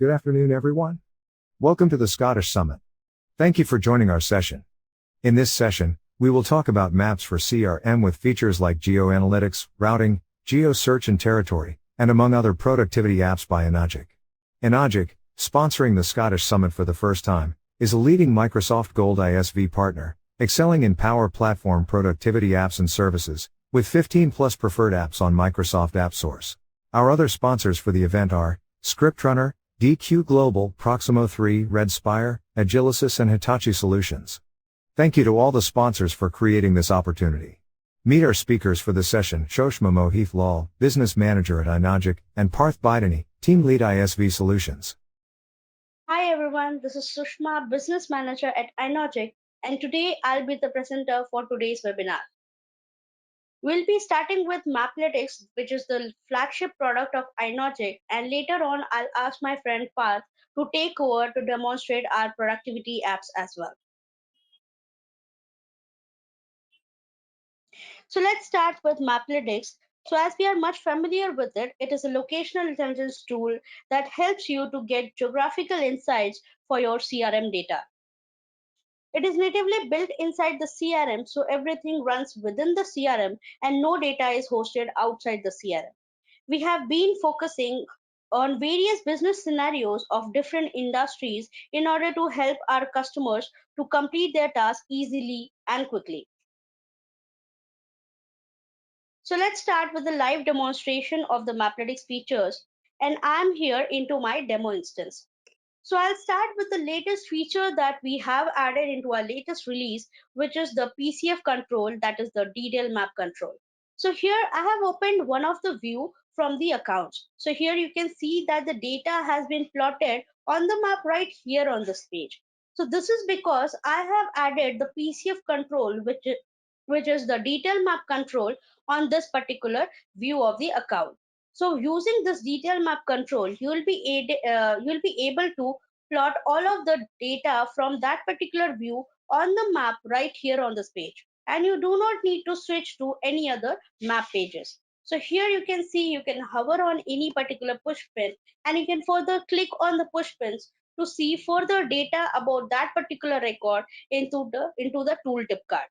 Good afternoon, everyone. Welcome to the Scottish Summit. Thank you for joining our session. In this session, we will talk about maps for CRM with features like Geo-Analytics, routing, GeoSearch and territory, and among other productivity apps by Enagic. Enagic, sponsoring the Scottish Summit for the first time, is a leading Microsoft Gold ISV partner, excelling in Power Platform productivity apps and services, with 15 plus preferred apps on Microsoft AppSource. Our other sponsors for the event are ScriptRunner, DQ Global, Proximo 3, Redspire, Agilicis and Hitachi Solutions. Thank you to all the sponsors for creating this opportunity. Meet our speakers for the session: Sushma Mohith Lal, Business Manager at Enagic, and Parth Bidani, Team Lead ISV Solutions. Hi everyone, this is Sushma, Business Manager at Enagic, and today I'll be the presenter for today's webinar. We'll be starting with Maplytics, which is the flagship product of Enagic, and later on I'll ask my friend Parth to take over to demonstrate our productivity apps as well. So let's start with Maplytics. So as we are much familiar with it, it is a locational intelligence tool that helps you to get geographical insights for your CRM data. It is natively built inside the CRM, so everything runs within the CRM and no data is hosted outside the CRM. We have been focusing on various business scenarios of different industries in order to help our customers to complete their tasks easily and quickly. So let's start with the live demonstration of the Maplytics features, and I'm here into my demo instance. So I'll start with the latest feature that we have added into our latest release, which is the PCF control, that is the detail map control. So here I have opened one of the view from the accounts. So here you can see that the data has been plotted on the map right here on this page. So this is because I have added the PCF control, which is the detail map control on this particular view of the account. So using this detail map control, you'll be able to plot all of the data from that particular view on the map right here on this page. And you do not need to switch to any other map pages. So here you can see you can hover on any particular push pin and you can further click on the push pins to see further data about that particular record into the tooltip card.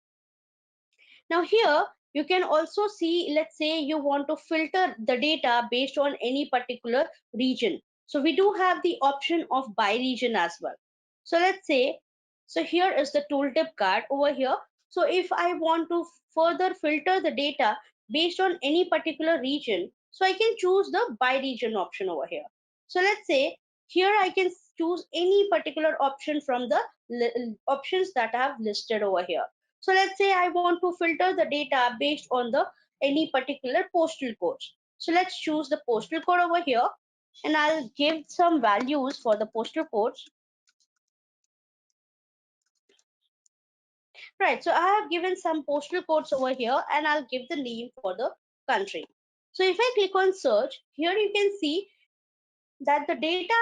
Now here you can also see, let's say you want to filter the data based on any particular region. So we do have the option of by region as well. So let's say, so here is the tooltip card over here. So if I want to further filter the data based on any particular region, so I can choose the by region option over here. So let's say here I can choose any particular option from the options that I have listed over here. So let's say I want to filter the data based on the any particular postal codes. So let's choose the postal code over here and I'll give some values for the postal codes. Right, so I have given some postal codes over here and I'll give the name for the country. So if I click on search, here you can see that the data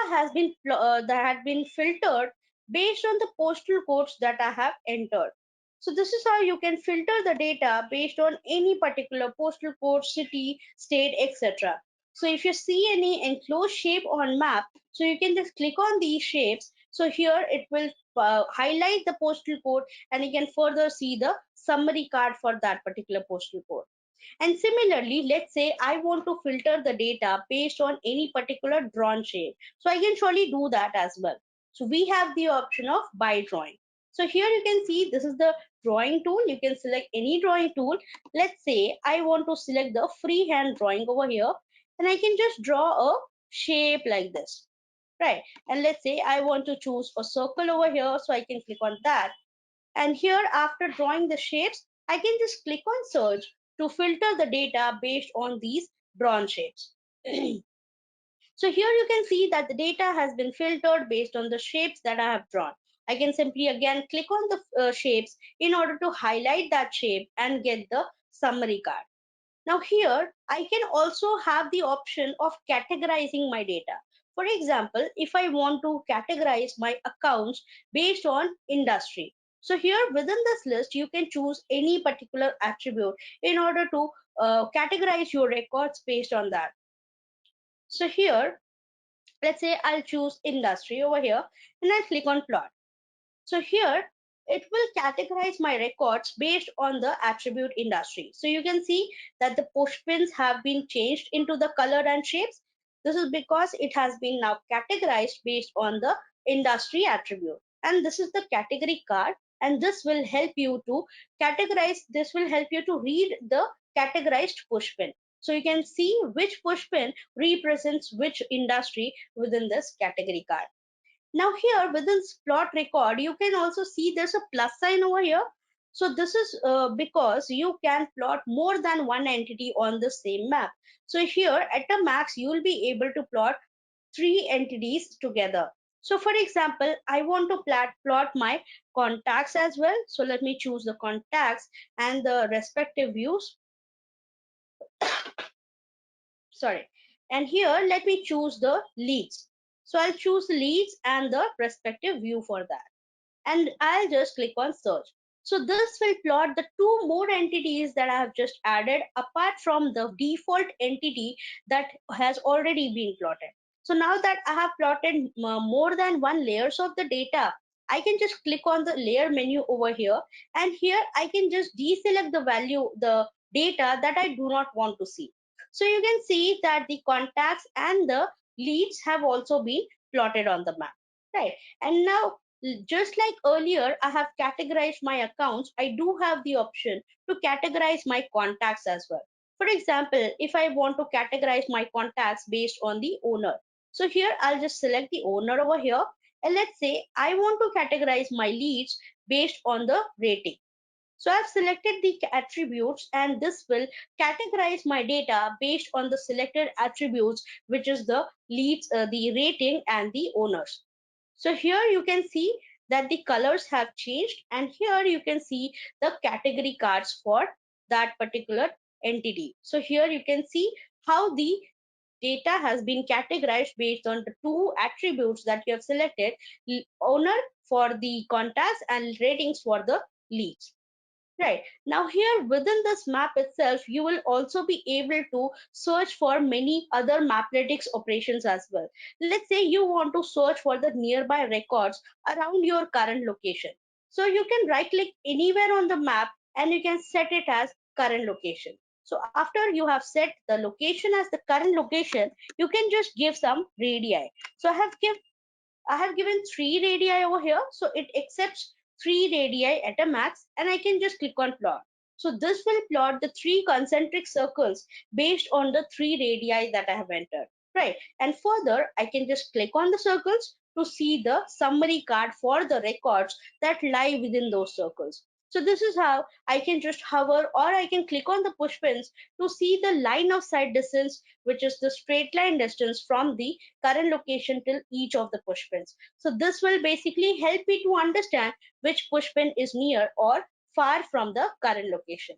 that had been filtered based on the postal codes that I have entered. So this is how you can filter the data based on any particular postal code, city, state, etc. So if you see any enclosed shape on map, so you can just click on these shapes. So here it will highlight the postal code and you can further see the summary card for that particular postal code. And similarly, let's say I want to filter the data based on any particular drawn shape. So I can surely do that as well. So we have the option of by drawing. So here you can see this is the drawing tool. You can select any drawing tool. Let's say I want to select the freehand drawing over here and I can just draw a shape like this. Right. And let's say I want to choose a circle over here. So I can click on that. And here, after drawing the shapes, I can just click on search to filter the data based on these drawn shapes. So here you can see that the data has been filtered based on the shapes that I have drawn. I can simply again click on the shapes in order to highlight that shape and get the summary card. Now here, I can also have the option of categorizing my data. For example, if I want to categorize my accounts based on industry. So here within this list, you can choose any particular attribute in order to categorize your records based on that. So here, Let's say I'll choose industry over here and I'll click on plot. So here it will categorize my records based on the attribute industry. So you can see that the push pins have been changed into the color and shapes. This is because it has been now categorized based on the industry attribute. And this is the category card. And this will help you to categorize, this will help you to read the categorized push pin. So you can see which push pin represents which industry within this category card. Now here within plot record, you can also see there's a plus sign over here. So this is because you can plot more than one entity on the same map. So here at a max, you will be able to plot three entities together. So for example, I want to plot my contacts as well. So let me choose the contacts and the respective views. Sorry. And here, let me choose the leads. So I'll choose leads and the respective view for that, and I'll just click on search. So this will plot the two more entities that I have just added apart from the default entity that has already been plotted. So now that I have plotted more than one layers of the data, I can just click on the layer menu over here, and here I can just deselect the value, the data that I do not want to see. So you can see that the contacts and the leads have also been plotted on the map, right? And now just like earlier, I have categorized my accounts. I do have the option to categorize my contacts as well. For example, if I want to categorize my contacts based on the owner. So here I'll just select the owner over here. And let's say I want to categorize my leads based on the rating. So I've selected the attributes and this will categorize my data based on the selected attributes, which is the leads, the rating and the owners. So here you can see that the colors have changed, and here you can see the category cards for that particular entity. So here you can see how the data has been categorized based on the two attributes that you have selected, owner for the contacts and ratings for the leads. Right. Now here within this map itself, you will also be able to search for many other Maplytics operations as well. Let's say you want to search for the nearby records around your current location. So you can right click anywhere on the map and you can set it as current location. So after you have set the location as the current location, you can just give some radii. So I have given three radii over here. So it accepts three radii at a max, and I can just click on plot. So this will plot the three concentric circles based on the three radii that I have entered, right? And further, I can just click on the circles to see the summary card for the records that lie within those circles. So this is how I can just hover or I can click on the push pins to see the line of sight distance, which is the straight line distance from the current location till each of the push pins. So this will basically help me to understand which push pin is near or far from the current location.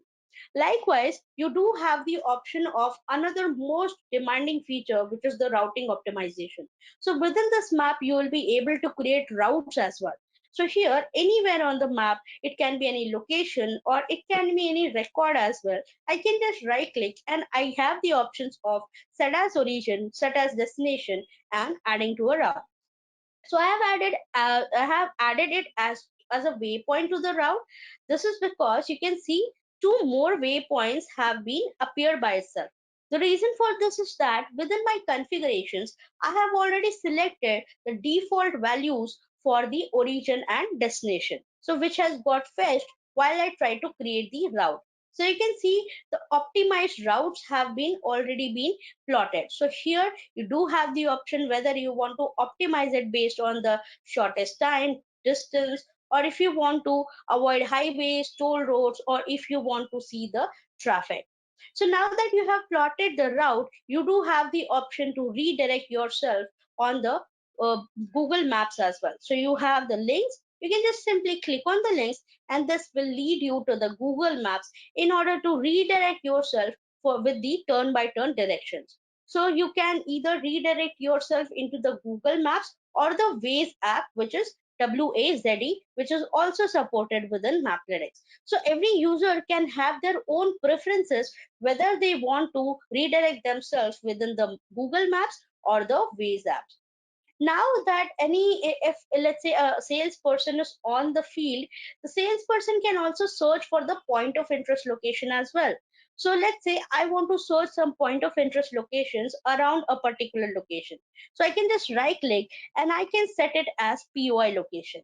Likewise, you do have the option of another most demanding feature, which is the routing optimization. So within this map, you will be able to create routes as well. So here, anywhere on the map, it can be any location or it can be any record as well. I can just right click and I have the options of set as origin, set as destination, and adding to a route. So I have added it as a waypoint to the route. This is because you can see two more waypoints have been appeared by itself. The reason for this is that within my configurations, I have already selected the default values for the origin and destination, so which has got fetched while I try to create the route. So you can see the optimized routes have been already been plotted. So here you do have the option whether you want to optimize it based on the shortest time, distance, or if you want to avoid highways, toll roads, or if you want to see the traffic. So now that you have plotted the route, you do have the option to redirect yourself on the uh, Google Maps as well. So you have the links. You can just simply click on the links and this will lead you to the Google Maps in order to redirect yourself for with the turn by turn directions. So you can either redirect yourself into the Google Maps or the Waze app, which is WAZE, which is also supported within Maplytics. So every user can have their own preferences whether they want to redirect themselves within the Google Maps or the Waze apps. Now that if let's say a salesperson is on the field, the salesperson can also search for the point of interest location as well. So let's say I want to search some point of interest locations around a particular location. So I can just right click and I can set it as POI location.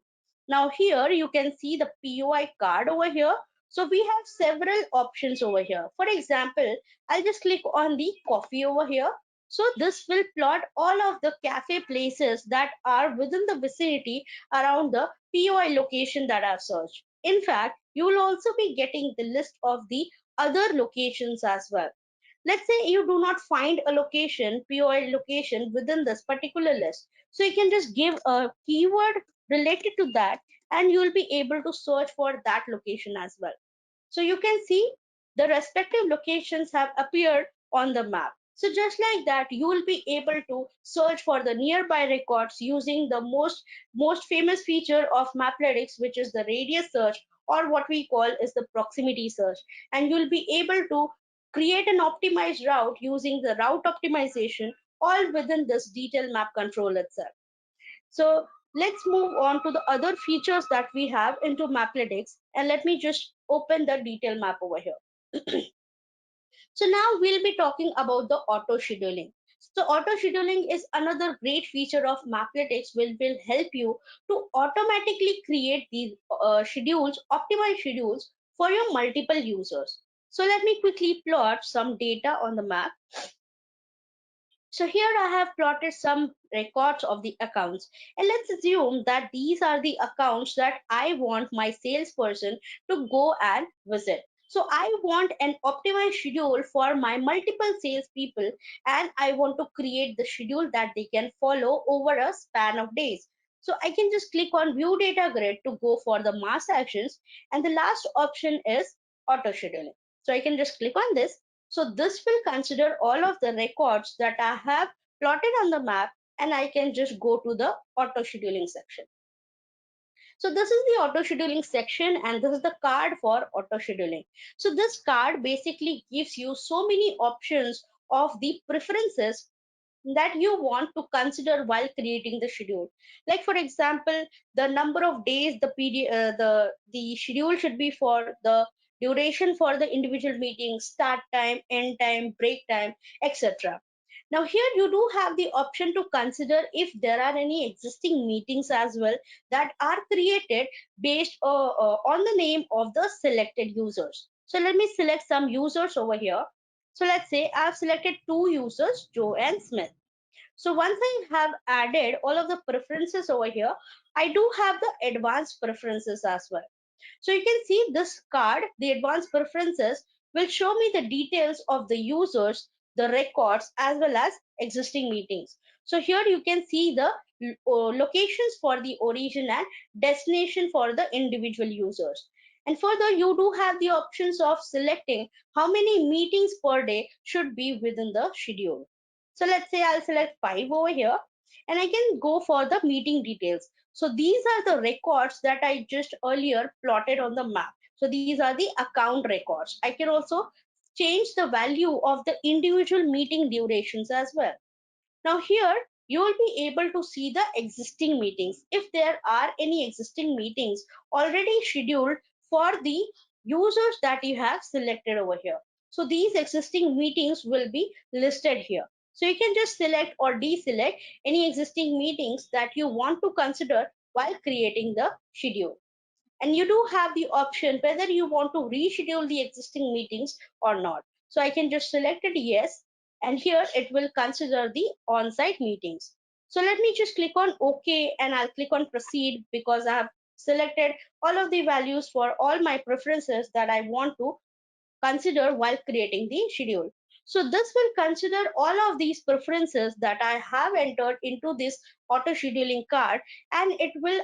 Now here you can see the POI card over here. So we have several options over here. For example, I'll just click on the coffee over here. So this will plot all of the cafe places that are within the vicinity around the POI location that I've searched. In fact, you will also be getting the list of the other locations as well. Let's say you do not find a location, POI location within this particular list. So you can just give a keyword related to that and you will be able to search for that location as well. So you can see the respective locations have appeared on the map. So just like that, you will be able to search for the nearby records using the most famous feature of Maplytics, which is the radius search, or what we call is the proximity search. And you will be able to create an optimized route using the route optimization all within this detailed map control itself. So let's move on to the other features that we have into Maplytics, and let me just open the detail map over here. So now we'll be talking about the auto scheduling. So auto scheduling is another great feature of Maplytics, which will help you to automatically create these optimized schedules for your multiple users. So let me quickly plot some data on the map. So here I have plotted some records of the accounts, and let's assume that these are the accounts that I want my salesperson to go and visit. So I want an optimized schedule for my multiple salespeople, and I want to create the schedule that they can follow over a span of days. So I can just click on view data grid to go for the mass actions, and the last option is auto scheduling. So I can just click on this. So this will consider all of the records that I have plotted on the map, and I can just go to the auto scheduling section. So this is the auto scheduling section and this is the card for auto scheduling. So this card basically gives you so many options of the preferences that you want to consider while creating the schedule. Like for example, the number of days the schedule should be for, the duration for the individual meeting, start time, end time, break time, etc. Now here you do have the option to consider if there are any existing meetings as well that are created based on the name of the selected users. So let me select some users over here. So let's say I've selected two users, Joe and Smith. So once I have added all of the preferences over here, I do have the advanced preferences as well. So you can see this card, the advanced preferences, will show me the details of the users, the records, as well as existing meetings. So here you can see the locations for the origin and destination for the individual users. And further, you do have the options of selecting how many meetings per day should be within the schedule. So let's say I'll select 5 over here and I can go for the meeting details. So these are the records that I just earlier plotted on the map. So these are the account records. I can also change the value of the individual meeting durations as well. Now here you will be able to see the existing meetings. If there are any existing meetings already scheduled for the users that you have selected over here. So these existing meetings will be listed here. So you can just select or deselect any existing meetings that you want to consider while creating the schedule. And you do have the option whether you want to reschedule the existing meetings or not. So I can just select it yes, and here it will consider the on-site meetings. So let me just click on OK and I'll click on proceed because I have selected all of the values for all my preferences that I want to consider while creating the schedule. So this will consider all of these preferences that I have entered into this auto scheduling card, and it will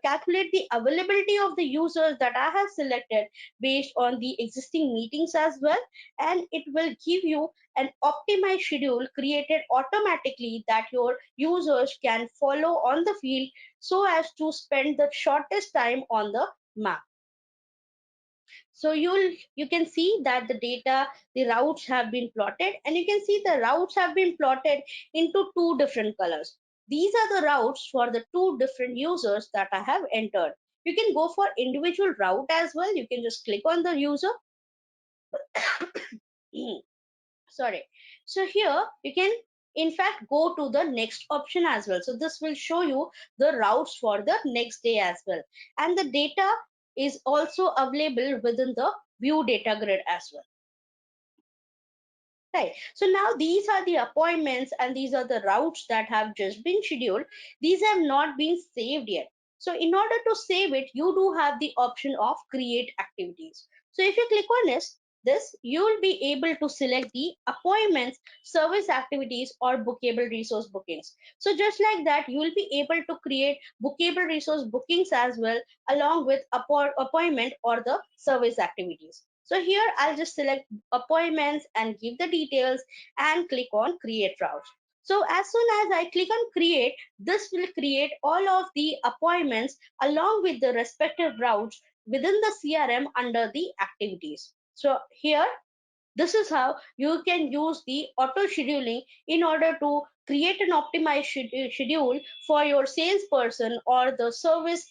calculate the availability of the users that I have selected based on the existing meetings as well, and it will give you an optimized schedule created automatically that your users can follow on the field so as to spend the shortest time on the map. So you can see that the data, the routes have been plotted, and you can see the routes have been plotted into two different colors. these are the routes for the two different users that I have entered. You can go for individual route as well. You can just click on the user. Sorry. So here you can in fact go to the next option as well. So this will show you the routes for the next day as well. And the data is also available within the view data grid as well. Right. So now these are the appointments and these are the routes that have just been scheduled. These have not been saved yet. So in order to save it, you do have the option of create activities. So if you click on this, you will be able to select the appointments, service activities or bookable resource bookings. So just like that, you will be able to create bookable resource bookings as well along with appointment or the service activities. So here I'll just select appointments and give the details and click on create routes. So as soon as I click on create, this will create all of the appointments along with the respective routes within the CRM under the activities. So here this is how you can use the auto scheduling in order to create an optimized schedule for your salesperson or the service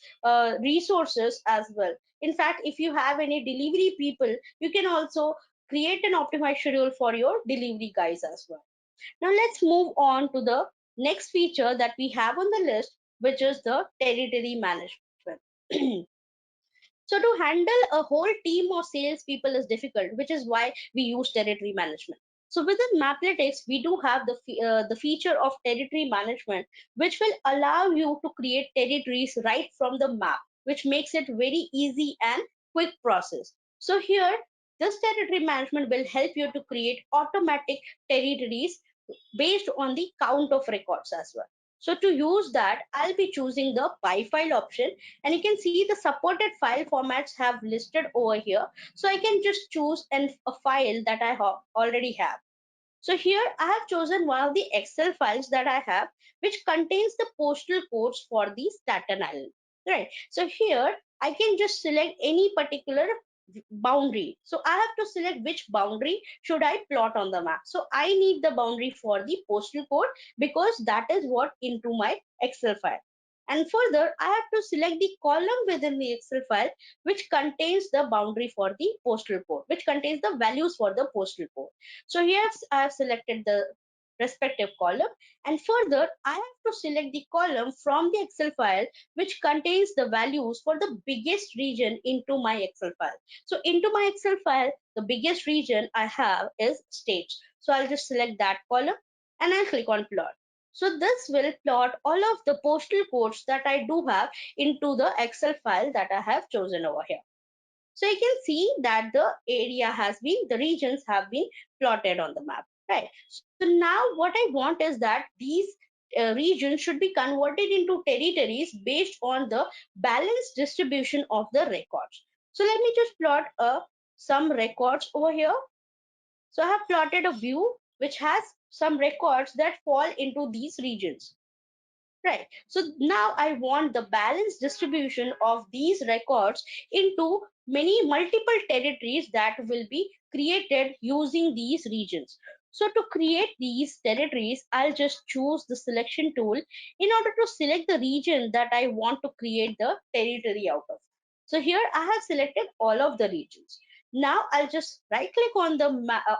resources as well. In fact, if you have any delivery people, you can also create an optimized schedule for your delivery guys as well. Now let's move on to the next feature that we have on the list, which is the territory management. So to handle a whole team of salespeople is difficult, which is why we use territory management. So within Maplytics, we do have the feature of territory management, which will allow you to create territories right from the map, which makes it very easy and quick process. So here, this territory management will help you to create automatic territories based on the count of records as well. So to use that, I'll be choosing the by file option, and you can see the supported file formats have listed over here. So I can just choose a file that I already have. So here I have chosen one of the Excel files that I have, which contains the postal codes for the Staten Island. Right. So here I can just select any particular boundary. So I have to select which boundary should I plot on the map. So I need the boundary for the postal code because that is what into my Excel file. And further, I have to select the column within the Excel file which contains the boundary for the postal code, which contains the values for the postal code. So here I have selected the respective column, and further I have to select the column from the Excel file which contains the values for the biggest region into my Excel file. So into my Excel file, the biggest region I have is states. So I'll just select that column and I'll click on plot. So this will plot all of the postal codes that I do have into the Excel file that I have chosen over here. So you can see that the regions have been plotted on the map, right? So now what I want is that these regions should be converted into territories based on the balanced distribution of the records. So let me just plot some records over here. So I have plotted a view which has some records that fall into these regions. Right. So now I want the balanced distribution of these records into many multiple territories that will be created using these regions. So to create these territories, I'll just choose the selection tool in order to select the region that I want to create the territory out of. So here I have selected all of the regions. Now I'll just right click on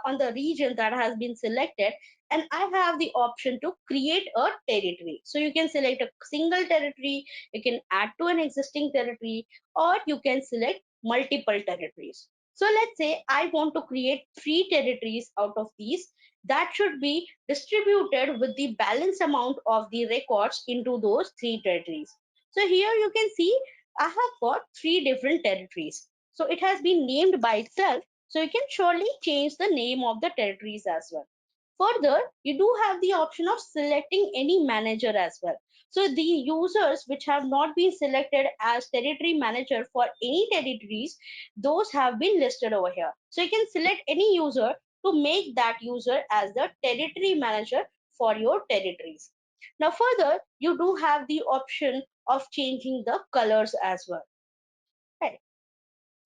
on the region that has been selected, and I have the option to create a territory. So you can select a single territory, you can add to an existing territory, or you can select multiple territories. So let's say I want to create 3 territories out of these that should be distributed with the balance amount of the records into those 3 territories. So here you can see I have got 3 different territories. So it has been named by itself. So you can surely change the name of the territories as well. Further, you do have the option of selecting any manager as well. So the users which have not been selected as territory manager for any territories, those have been listed over here. So you can select any user to make that user as the territory manager for your territories. Now further, you do have the option of changing the colors as well. Right.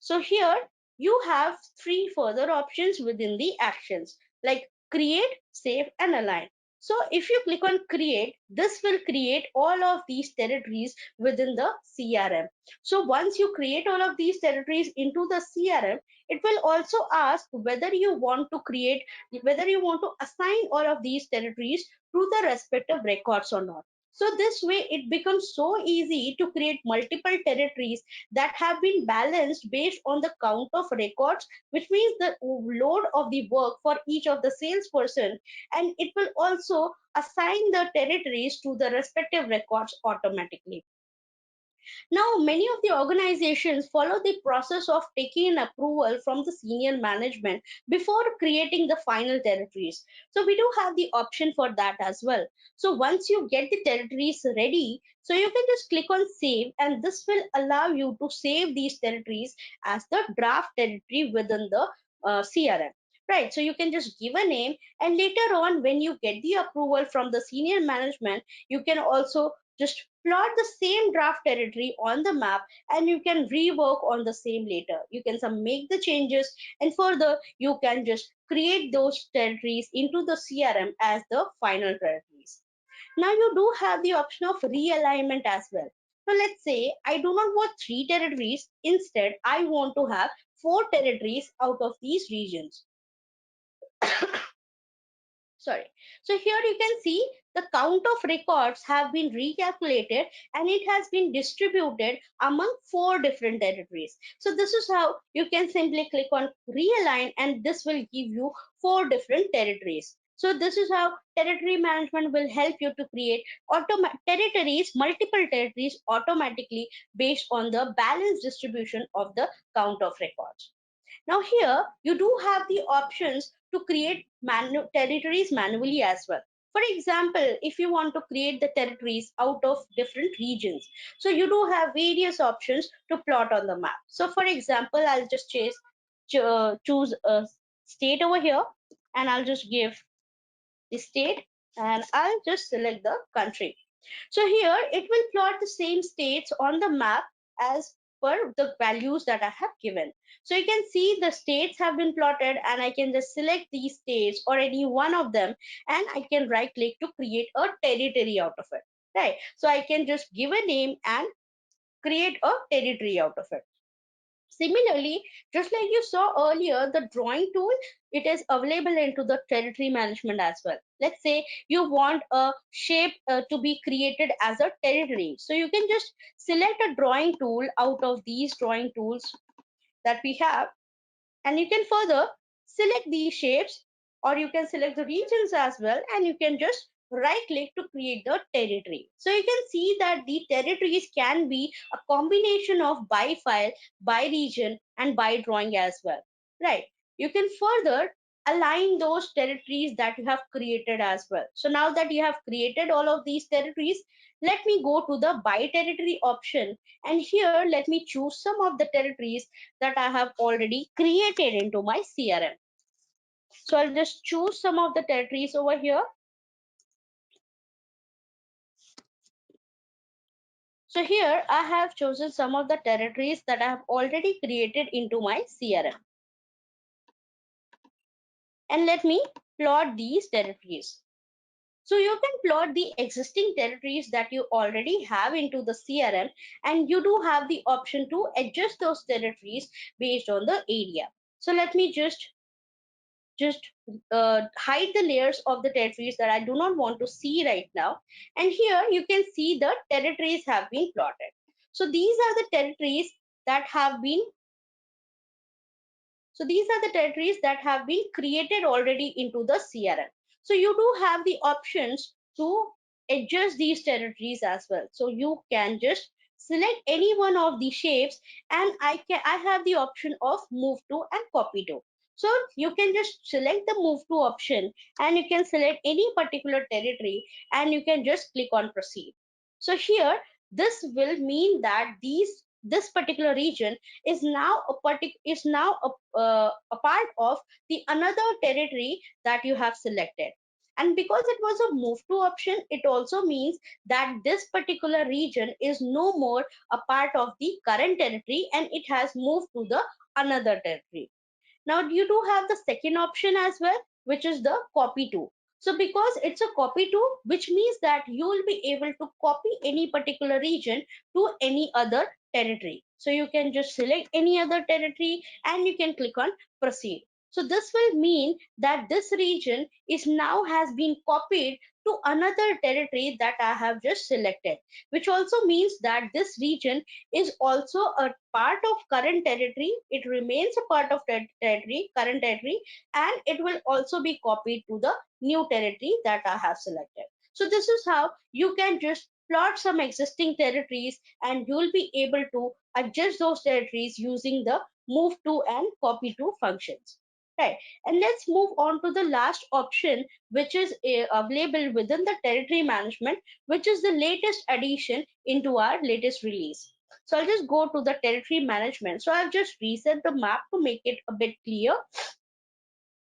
So here you have 3 further options within the actions like create, save and align. So if you click on create, this will create all of these territories within the CRM. So once you create all of these territories into the CRM, it will also ask whether you want to create, whether you want to assign all of these territories to the respective records or not. So this way it becomes so easy to create multiple territories that have been balanced based on the count of records, which means the load of the work for each of the salesperson, and it will also assign the territories to the respective records automatically. Now, many of the organizations follow the process of taking an approval from the senior management before creating the final territories. So we do have the option for that as well. So once you get the territories ready, so you can just click on save, and this will allow you to save these territories as the draft territory within the CRM. Right, so you can just give a name, and later on, when you get the approval from the senior management, you can also just plot the same draft territory on the map, and you can rework on the same later. You can some make the changes, and further you can just create those territories into the CRM as the final territories. Now you do have the option of realignment as well. So let's say I do not want 3 territories, instead I want to have 4 territories out of these regions. Sorry. So here you can see the count of records have been recalculated, and it has been distributed among 4 different territories. So this is how you can simply click on realign, and this will give you 4 different territories. So this is how territory management will help you to create territories, multiple territories automatically based on the balanced distribution of the count of records. Now here you do have the options to create territories manually as well. For example, if you want to create the territories out of different regions, so you do have various options to plot on the map. So for example, I'll just choose a state over here, and I'll just give the state, and I'll just select the country. So here it will plot the same states on the map as per the values that I have given. So you can see the states have been plotted, and I can just select these states or any one of them, and I can right click to create a territory out of it. Right. So I can just give a name and create a territory out of it. Similarly, just like you saw earlier, the drawing tool, it is available into the territory management as well. Let's say you want a shape to be created as a territory. So you can just select a drawing tool out of these drawing tools that we have, and you can further select these shapes, or you can select the regions as well, and you can just right click to create the territory. So you can see that the territories can be a combination of by file, by region, and by drawing as well. Right, you can further align those territories that you have created as well. So now that you have created all of these territories, let me go to the by territory option, and here let me choose some of the territories that I have already created into my CRM. So I'll just choose some of the territories over here. So here I have chosen some of the territories that I have already created into my CRM. And let me plot these territories. So you can plot the existing territories that you already have into the CRM, and you do have the option to adjust those territories based on the area. So let me just hide the layers of the territories that I do not want to see right now. And here you can see the territories have been plotted. So these are the territories that have been created already into the CRM. So you do have the options to adjust these territories as well. So you can just select any one of the shapes, and I have the option of move to and copy to. So you can just select the move to option, and you can select any particular territory, and you can just click on proceed. So here this will mean that this particular region is now a part of the another territory that you have selected. And because it was a move to option, it also means that this particular region is no more a part of the current territory, and it has moved to the another territory. Now you do have the second option as well, which is the copy to. So because it's a copy to, which means that you will be able to copy any particular region to any other territory. So you can just select any other territory and you can click on proceed. So this will mean that this region is now has been copied to another territory that I have just selected, which also means that this region is also a part of current territory. It remains a part of territory, current territory, and it will also be copied to the new territory that I have selected. So this is how you can just plot some existing territories and you'll be able to adjust those territories using the move to and copy to functions. Right. And let's move on to the last option, which is available within the territory management, which is the latest addition into our latest release. So I'll just go to the territory management. So I've just reset the map to make it a bit clear.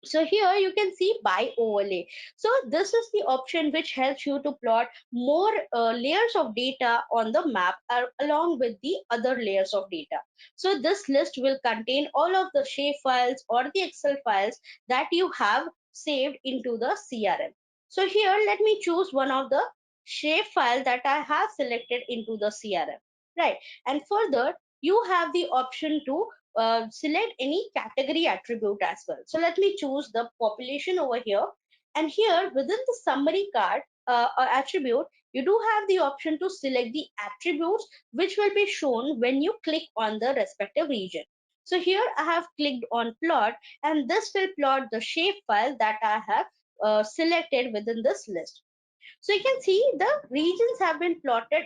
So here you can see by overlay. So this is the option which helps you to plot more layers of data on the map along with the other layers of data. So this list will contain all of the shape files or the Excel files that you have saved into the CRM. So here let me choose one of the shape file that I have selected into the CRM. Right. And further, you have the option to select any category attribute as well. So let me choose the population over here. And here within the summary card attribute, you do have the option to select the attributes which will be shown when you click on the respective region. So here I have clicked on plot and this will plot the shape file that I have selected within this list. So you can see the regions have been plotted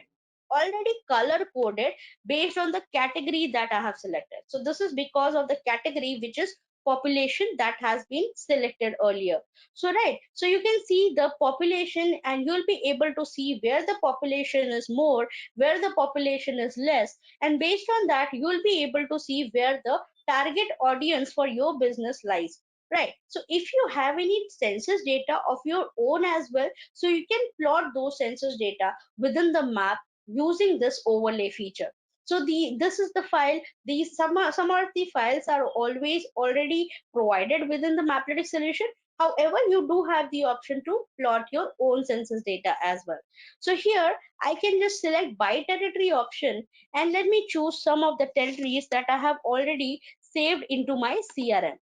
already color coded based on the category that I have selected. So this is because of the category which is population that has been selected earlier. So right, so you can see the population and you'll be able to see where the population is more, where the population is less, and based on that you'll be able to see where the target audience for your business lies. Right. So if you have any census data of your own as well, so you can plot those census data within the map using this overlay feature. So this is the file. These some of the files are always already provided within the Maplytics solution. However, you do have the option to plot your own census data as well. So here I can just select by territory option and let me choose some of the territories that I have already saved into my CRM.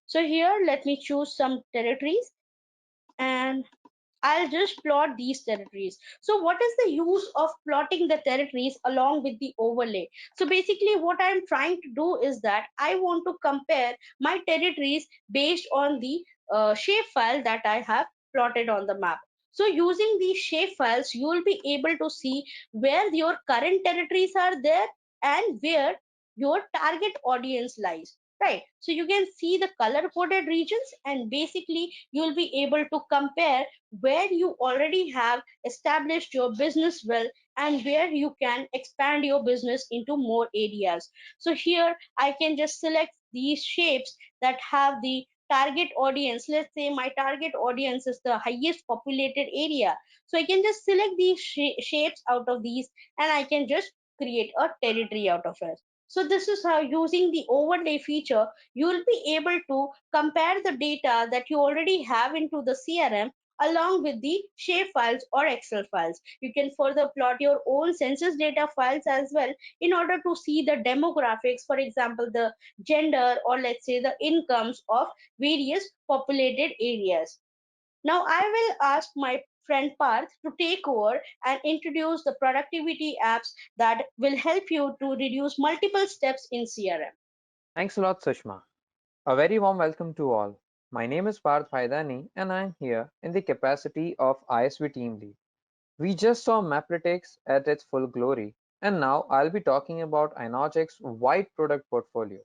So here let me choose some territories and I'll just plot these territories. So what is the use of plotting the territories along with the overlay? So basically what I'm trying to do is that I want to compare my territories based on the shape file that I have plotted on the map. So using these shape files, you will be able to see where your current territories are there and where your target audience lies. Right. So you can see the color coded regions and basically you'll be able to compare where you already have established your business well and where you can expand your business into more areas. So here I can just select these shapes that have the target audience. Let's say my target audience is the highest populated area. So I can just select these shapes out of these and I can just create a territory out of it. So this is how using the overlay feature, you will be able to compare the data that you already have into the CRM along with the shape files or Excel files. You can further plot your own census data files as well in order to see the demographics, for example, the gender or let's say the incomes of various populated areas. Now I will ask my friend Parth to take over and introduce the productivity apps that will help you to reduce multiple steps in CRM. Thanks a lot, Sushma. A very warm welcome to all. My name is Parth Haidani, and I'm here in the capacity of ISV team lead. We just saw Maplytics at its full glory, and now I'll be talking about Inogic's wide product portfolio,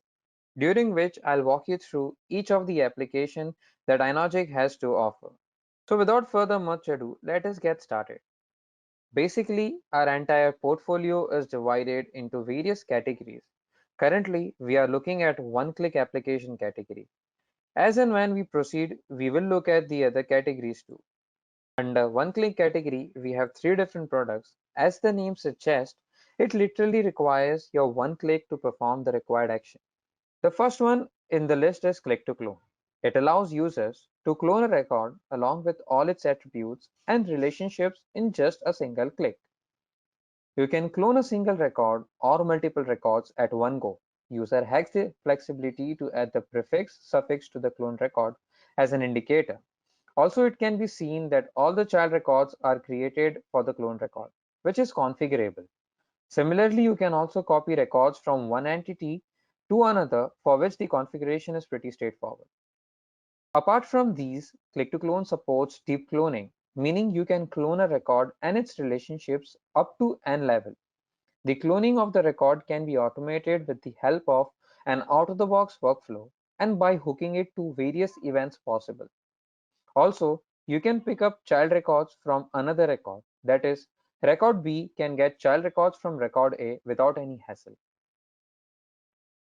during which I'll walk you through each of the applications that Inogic has to offer. So without further much ado, let us get started. Basically, our entire portfolio is divided into various categories. Currently, we are looking at one-click application category. As and when we proceed, we will look at the other categories too. Under one-click category, we have three different products. As the name suggests, it literally requires your one click to perform the required action. The first one in the list is click to clone. It allows users to clone a record along with all its attributes and relationships in just a single click. You can clone a single record or multiple records at one go. User has the flexibility to add the prefix, suffix to the clone record as an indicator. Also, it can be seen that all the child records are created for the clone record, which is configurable. Similarly, you can also copy records from one entity to another, for which the configuration is pretty straightforward. Apart from these, click-to-clone supports deep cloning, meaning you can clone a record and its relationships up to n level. The cloning of the record can be automated with the help of an out-of-the-box workflow and by hooking it to various events possible. Also, you can pick up child records from another record. That is, record B can get child records from record A without any hassle.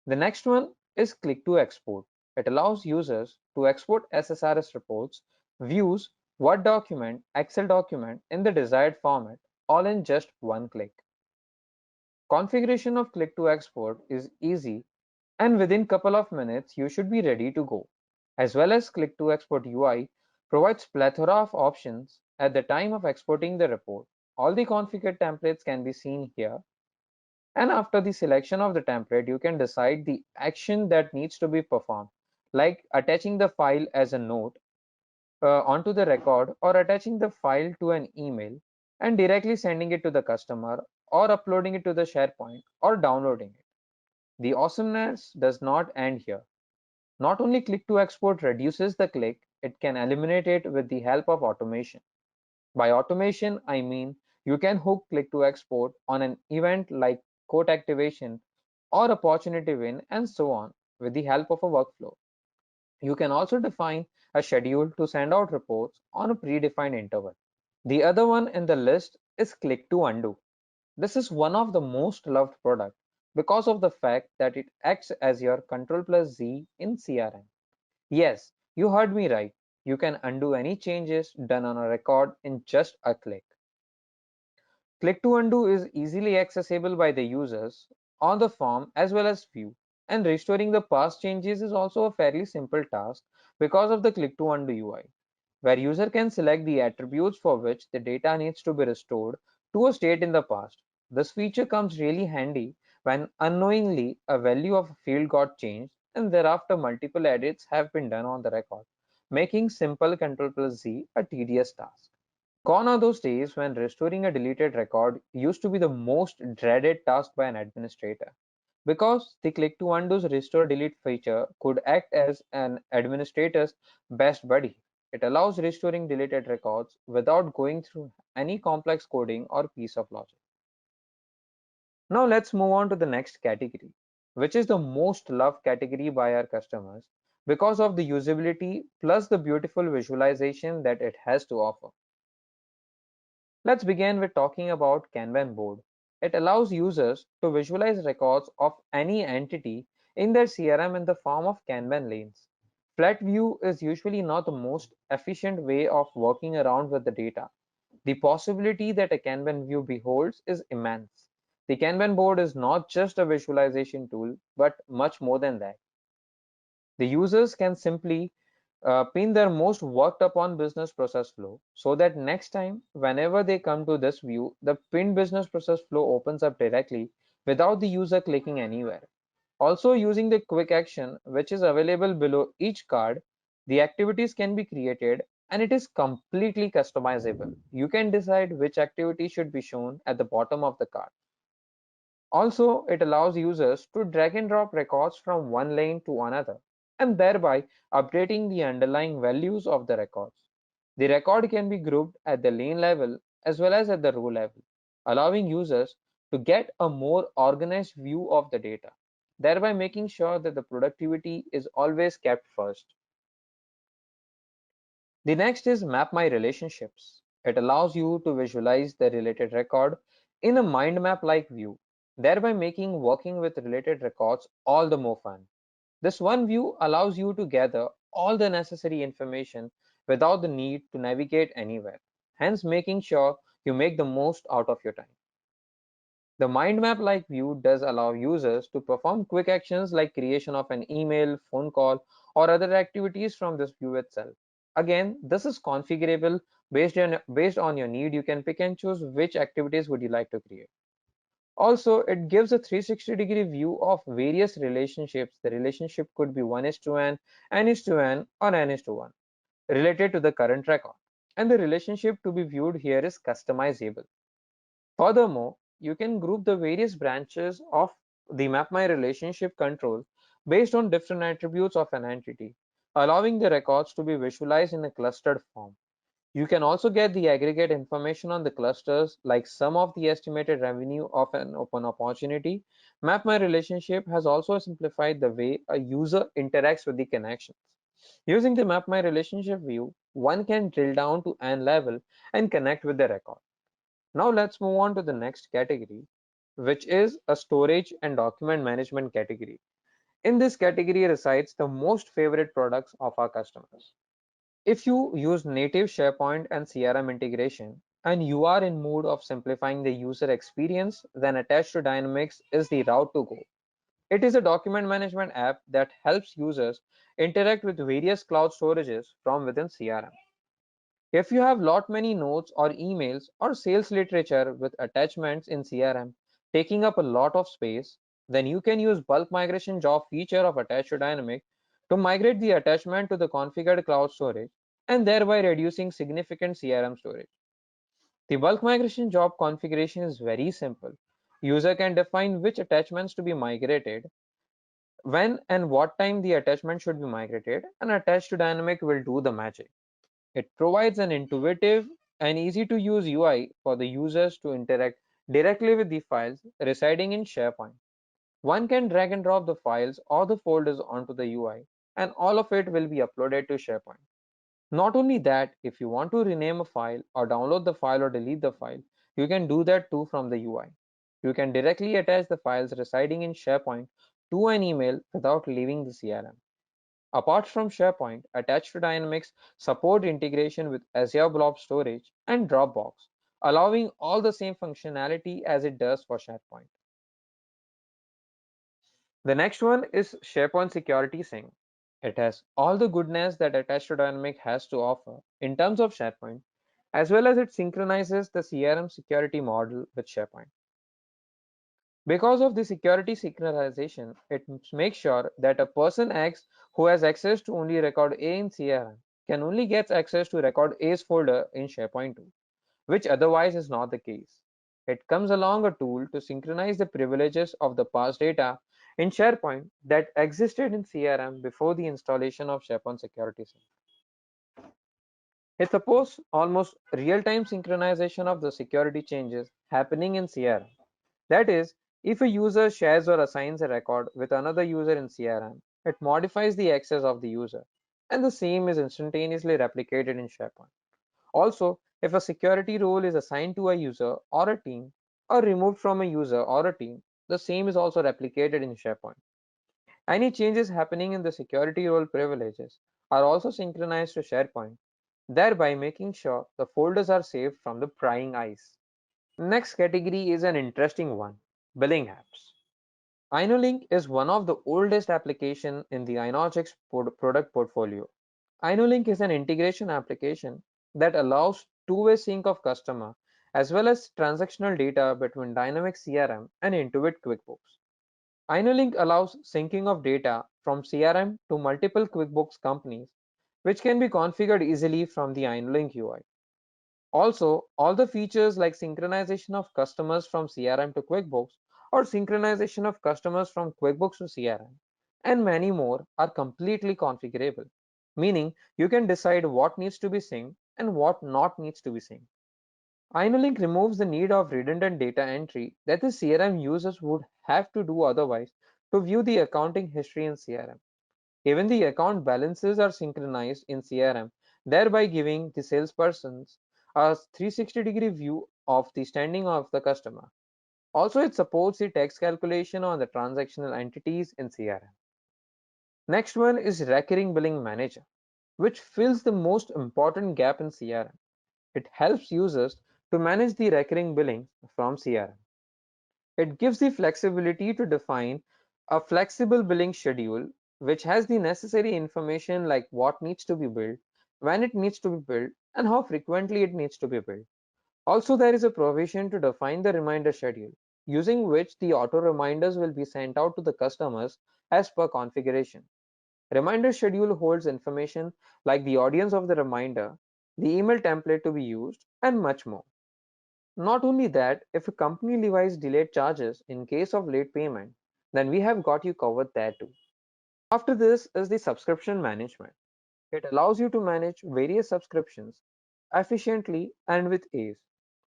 The next one is click to export. It allows users to export SSRS reports, views, Word document, Excel document in the desired format, all in just one click. Configuration of click to export is easy, and within couple of minutes you should be ready to go. As well as click to export UI provides plethora of options at the time of exporting the report. All the configured templates can be seen here, and after the selection of the template you can decide the action that needs to be performed, like attaching the file as a note onto the record, or attaching the file to an email and directly sending it to the customer, or uploading it to the SharePoint, or downloading it. The awesomeness does not end here. Not only click to export reduces the click, it can eliminate it with the help of automation. By automation, I mean you can hook click to export on an event like quote activation or opportunity win and so on with the help of a workflow. You can also define a schedule to send out reports on a predefined interval. The other one in the list is click to undo. This is one of the most loved products because of the fact that it acts as your Control plus Z in CRM. Yes, you heard me right. You can undo any changes done on a record in just a click. Click to undo is easily accessible by the users on the form as well as view, and restoring the past changes is also a fairly simple task because of the click to undo UI, where user can select the attributes for which the data needs to be restored to a state in the past. This feature comes really handy when unknowingly a value of a field got changed and thereafter multiple edits have been done on the record, making simple Ctrl plus Z a tedious task. Gone are those days when restoring a deleted record used to be the most dreaded task by an administrator, because the click to undo's restore delete feature could act as an administrator's best buddy. It allows restoring deleted records without going through any complex coding or piece of logic. Now let's move on to the next category, which is the most loved category by our customers because of the usability plus the beautiful visualization that it has to offer. Let's begin with talking about Kanban board. It allows users to visualize records of any entity in their CRM in the form of Kanban lanes. Flat view is usually not the most efficient way of working around with the data. The possibility that a Kanban view beholds is immense. The Kanban board is not just a visualization tool, but much more than that. The users can simply pin their most worked upon business process flow, so that next time whenever they come to this view, the pinned business process flow opens up directly without the user clicking anywhere. Also, using the quick action which is available below each card, the activities can be created and it is completely customizable. You can decide which activity should be shown at the bottom of the card. Also, it allows users to drag and drop records from one lane to another, and thereby updating the underlying values of the records. The record can be grouped at the lane level as well as at the row level, allowing users to get a more organized view of the data, thereby making sure that the productivity is always kept first. The next is Map My Relationships. It allows you to visualize the related record in a mind map like view, thereby making working with related records all the more fun. This one view allows you to gather all the necessary information without the need to navigate anywhere, hence making sure you make the most out of your time. The mind map like view does allow users to perform quick actions like creation of an email, phone call, or other activities from this view itself. Again, this is configurable based on your need. You can pick and choose which activities would you like to create. Also, it gives a 360-degree view of various relationships. The relationship could be 1 is to n is to n, or n is to 1, related to the current record. And the relationship to be viewed here is customizable. Furthermore, you can group the various branches of the MapMy relationship control based on different attributes of an entity, allowing the records to be visualized in a clustered form. You can also get the aggregate information on the clusters, like sum of the estimated revenue of an open opportunity. MapMy relationship has also simplified the way a user interacts with the connections. Using the MapMy relationship view, one can drill down to n level and connect with the record. Now let's move on to the next category, which is a storage and document management category. In this category resides the most favorite products of our customers. If you use native SharePoint and CRM integration, and you are in mood of simplifying the user experience, then Attached to Dynamics is the route to go. It is a document management app that helps users interact with various cloud storages from within CRM. If you have lot many notes or emails or sales literature with attachments in CRM taking up a lot of space, then you can use bulk migration job feature of Attached to Dynamic to migrate the attachment to the configured cloud storage and thereby reducing significant CRM storage. The bulk migration job configuration is very simple. User can define which attachments to be migrated, when and what time the attachment should be migrated, and Attached to Dynamic will do the magic. It provides an intuitive and easy to use UI for the users to interact directly with the files residing in SharePoint. One can drag and drop the files or the folders onto the UI, and all of it will be uploaded to SharePoint. Not only that, if you want to rename a file or download the file or delete the file, you can do that too from the UI. You can directly attach the files residing in SharePoint to an email without leaving the CRM. Apart from SharePoint, Attached to Dynamics support integration with Azure Blob Storage and Dropbox, allowing all the same functionality as it does for SharePoint. The next one is SharePoint Security Sync. It has all the goodness that Attached to Dynamics has to offer in terms of SharePoint, as well as it synchronizes the CRM security model with SharePoint. Because of the security synchronization, it makes sure that a person X who has access to only record A in CRM can only get access to record A's folder in SharePoint 2, which otherwise is not the case. It comes along a tool to synchronize the privileges of the past data in SharePoint that existed in CRM before the installation of SharePoint Security Sync. It supports almost real-time synchronization of the security changes happening in CRM. That is, if a user shares or assigns a record with another user in CRM, it modifies the access of the user, and the same is instantaneously replicated in SharePoint. Also, if a security role is assigned to a user or a team, or removed from a user or a team, the same is also replicated in SharePoint. Any changes happening in the security role privileges are also synchronized to SharePoint, thereby making sure the folders are safe from the prying eyes. Next category is an interesting one, billing apps. InnoLink is one of the oldest applications in the Inogix product portfolio. InnoLink is an integration application that allows two-way sync of customer as well as transactional data between Dynamics CRM and Intuit QuickBooks. InnoLink allows syncing of data from CRM to multiple QuickBooks companies, which can be configured easily from the InnoLink UI. Also, all the features like synchronization of customers from CRM to QuickBooks or synchronization of customers from QuickBooks to CRM and many more are completely configurable, meaning you can decide what needs to be synced and what not needs to be synced. InnoLink removes the need of redundant data entry that the CRM users would have to do otherwise to view the accounting history in CRM. Even the account balances are synchronized in CRM, thereby giving the salespersons a 360-degree view of the standing of the customer. Also, it supports the tax calculation on the transactional entities in CRM. Next one is Recurring Billing Manager, which fills the most important gap in CRM. It helps users to manage the recurring billings from CRM. It gives the flexibility to define a flexible billing schedule which has the necessary information like what needs to be built, when it needs to be built, and how frequently it needs to be built. Also, there is a provision to define the reminder schedule, using which the auto reminders will be sent out to the customers as per configuration. Reminder schedule holds information like the audience of the reminder, the email template to be used, and much more. Not only that, if a company levies delayed charges in case of late payment, then we have got you covered there too. After this is the subscription management. It allows you to manage various subscriptions efficiently and with ease.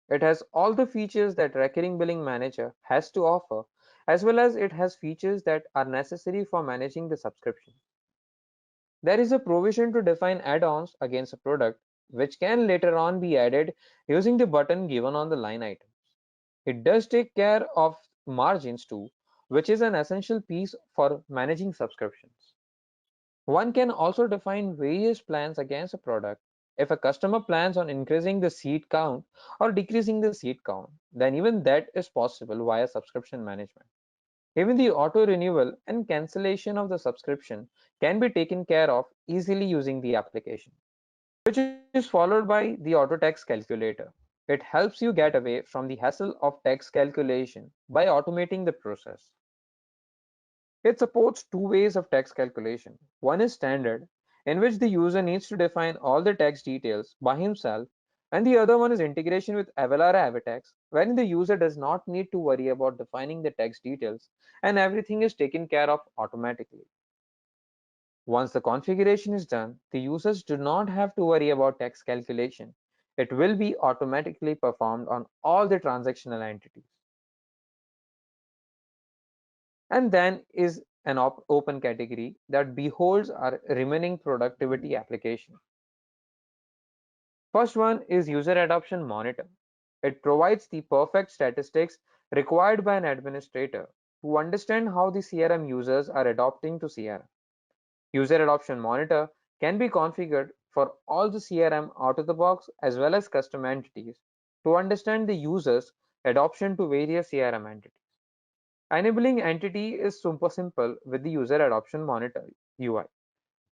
It has all the features that Recurring Billing Manager has to offer, as well as it has features that are necessary for managing the subscription. There is a provision to define add-ons against a product, which can later on be added using the button given on the line item. It does take care of margins too, which is an essential piece for managing subscriptions. One can also define various plans against a product. If a customer plans on increasing the seat count or decreasing the seat count, then even that is possible via subscription management. Even the auto renewal and cancellation of the subscription can be taken care of easily using the application, which is followed by the auto tax calculator. It helps you get away from the hassle of tax calculation by automating the process. It supports two ways of tax calculation. One is standard, in which the user needs to define all the tax details by himself, and the other one is integration with Avalara Avatax, wherein the user does not need to worry about defining the tax details and everything is taken care of automatically. Once the configuration is done, the users do not have to worry about tax calculation. It will be automatically performed on all the transactional entities. And then is an open category that beholds our remaining productivity application. First one is user adoption monitor. It provides the perfect statistics required by an administrator to understand how the CRM users are adopting to CRM. User adoption monitor can be configured for all the CRM out of the box as well as custom entities to understand the users adoption to various CRM entities. Enabling entity is super simple with the user adoption monitor UI.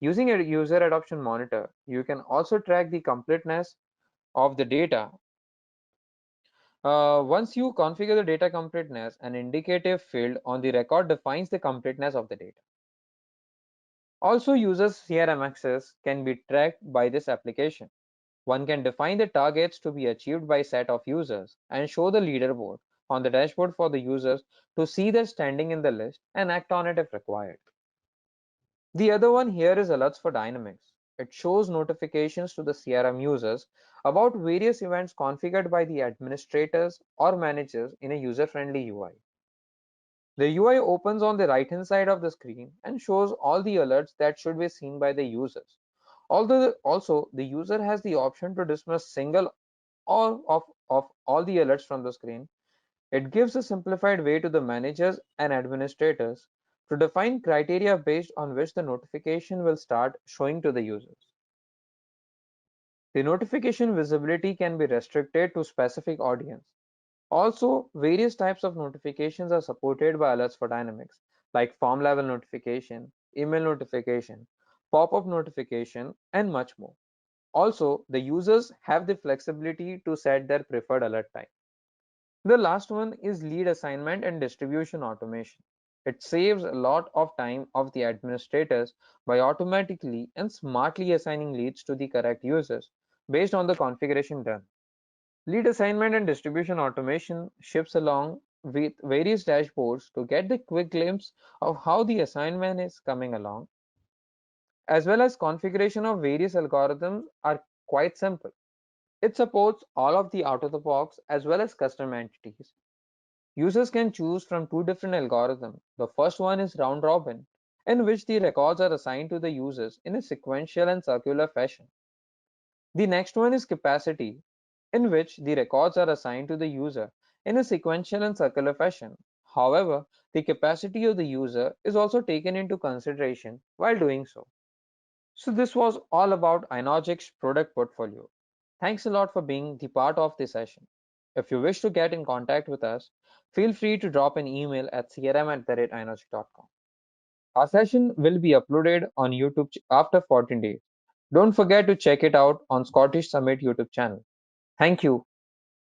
Using a user adoption monitor, you can also track the completeness of the data. Once you configure the data completeness, an indicative field on the record defines the completeness of the data. Also, users' CRM access can be tracked by this application. One can define the targets to be achieved by a set of users and show the leaderboard on the dashboard for the users to see their standing in the list and act on it if required. The other one here is alerts for dynamics. It shows notifications to the CRM users about various events configured by the administrators or managers in a user-friendly UI. The UI opens on the right-hand side of the screen and shows all the alerts that should be seen by the users. Although also the user has the option to dismiss single or of all the alerts from the screen. It gives a simplified way to the managers and administrators to define criteria based on which the notification will start showing to the users. The notification visibility can be restricted to specific audience. Also, various types of notifications are supported by alerts for Dynamics, like form level notification, email notification, pop-up notification, and much more. Also, the users have the flexibility to set their preferred alert type. The last one is lead assignment and distribution automation. It saves a lot of time of the administrators by automatically and smartly assigning leads to the correct users based on the configuration done. Lead assignment and distribution automation ships along with various dashboards to get the quick glimpse of how the assignment is coming along, as well as configuration of various algorithms are quite simple. It supports all of the out-of-the-box as well as custom entities. Users can choose from two different algorithms. The first one is round robin, in which the records are assigned to the users in a sequential and circular fashion. The next one is capacity, in which the records are assigned to the user in a sequential and circular fashion. However, the capacity of the user is also taken into consideration while doing so. So this was all about Inogic's product portfolio. Thanks a lot for being the part of this session. If you wish to get in contact with us, feel free to drop an email at crm@inogic.com. Our session will be uploaded on YouTube after 14 days. Don't forget to check it out on Scottish Summit YouTube channel. Thank you